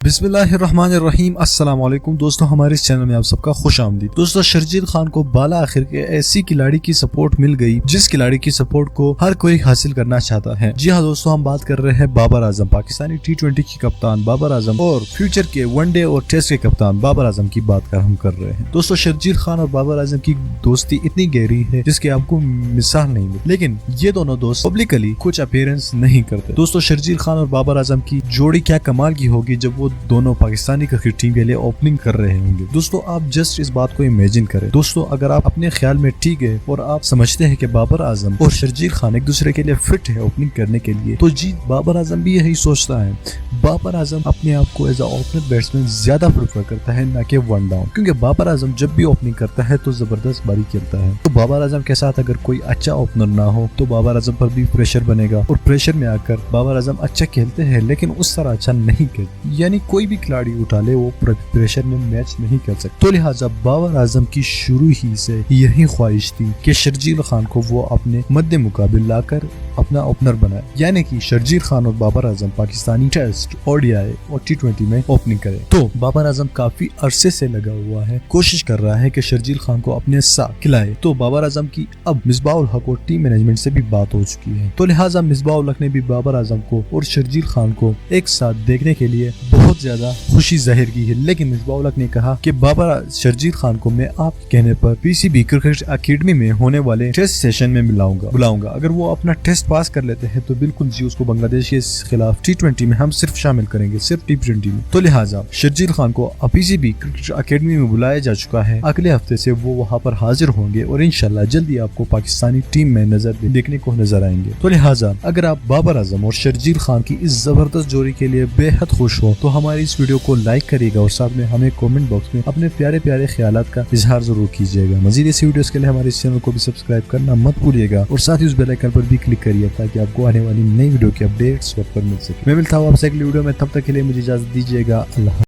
बिस्मिल्लाहिर्रहमानिर्रहीम। अस्सलाम वालेकुम दोस्तों, हमारे इस चैनल में आप सबका खुश आमदीद। दोस्तों, शर्जील खान को बाला आखिर के ऐसी खिलाड़ी की सपोर्ट मिल गई जिस खिलाड़ी की सपोर्ट को हर कोई हासिल करना चाहता है। जी हाँ दोस्तों, हम बात कर रहे हैं बाबर आजम, पाकिस्तानी T20 की कप्तान बाबर आजम और फ्यूचर के वनडे और टेस्ट के कप्तान बाबर आजम की बात हम कर रहे हैं। दोस्तों, शर्जील खान और बाबर आजम की दोस्ती इतनी गहरी है जिसकी आपको मिसाल नहीं मिली, लेकिन ये दोनों दोस्त पब्लिकली कुछ अपीयरेंस नहीं करते। दोस्तों, शर्जील खान और बाबर आजम की जोड़ी क्या कमाल की होगी जब वो दोनों पाकिस्तानी क्रिकेट टीम के लिए ओपनिंग कर रहे होंगे। दोस्तों, आप जस्ट इस बात को इमेजिन करें। दोस्तों, अगर आप अपने ख्याल में ठीक है और आप समझते हैं कि बाबर आजम और शर्जील खान एक दूसरे के लिए फिट है ओपनिंग करने के लिए, तो जी बाबर आजम भी यही सोचता है। बाबर आजम अपने आप को एज अ ओपनर बैट्समैन ज्यादा प्रेफर करता है ना कि वन डाउन, क्योंकि बाबर आजम जब भी ओपनिंग करता है तो जबरदस्त बारी खेलता है। तो बाबर आजम के साथ अगर कोई अच्छा ओपनर ना हो तो बाबर आजम पर भी प्रेशर बनेगा और प्रेशर में आकर बाबर आजम अच्छा खेलते हैं लेकिन उस तरह अच्छा नहीं खेलते, यानी कोई भी खिलाड़ी उठा ले वो प्रेशर में मैच नहीं कर सकते। तो लिहाजा बाबर आजम की शुरू ही से यही ख्वाहिश थी कि शर्जील खान को वो अपने मद्दे मुकाबिल लाकर अपना ओपनर बनाए, यानी कि शर्जील खान और बाबर आजम पाकिस्तानी टेस्ट, ओडीआई और T20 में ओपनिंग करे। तो बाबर आजम काफी अरसे से लगा हुआ है, कोशिश कर रहा है कि शर्जील खान को अपने साथ खिलाए। तो बाबर आजम की अब मिसबाह उल हक और टीम मैनेजमेंट से भी बात हो चुकी है। तो लिहाजा मिसबाह उल हक ने भी बाबर आजम को और शर्जील खान को एक साथ देखने के लिए बहुत ज्यादा खुशी जाहिर की है, लेकिन मिसबाह उल हक ने कहा कि बाबर शर्जील खान को मैं आपके कहने पर PCB क्रिकेट अकेडमी में होने वाले टेस्ट सेशन में बुलाऊंगा। अगर वो अपना टेस्ट पास कर लेते हैं तो बिल्कुल जी उसको बांग्लादेश के खिलाफ T20 में हम सिर्फ शामिल करेंगे, सिर्फ T20 में। तो लिहाजा शर्जील खान को PCB क्रिकेट अकेडमी में बुलाया जा चुका है। अगले हफ्ते से वो वहाँ पर हाजिर होंगे और इंशाल्लाह जल्दी आपको पाकिस्तानी टीम में देखने को नजर आएंगे। तो लिहाजा अगर आप बाबर आजम और शर्जील खान की इस जबरदस्त जोड़ी के लिए बेहद खुश हो तो हमारी इस वीडियो को लाइक करिएगा और साथ में हमें कमेंट बॉक्स में अपने प्यारे प्यारे ख्यालात का इजहार जरूर कीजिएगा। मजीद ऐसी वीडियोस के लिए हमारे इस चैनल को भी सब्सक्राइब करना मत भूलिएगा और साथ ही उस बेल आइकन पर भी क्लिक करिए ताकि आपको आने वाली नई वीडियो की अपडेट्स वक्त पर मिल सके। मैं मिलता हूँ आपसे अगली वीडियो में, तब तक के लिए मुझे इजाजत दीजिएगा। अल्लाह।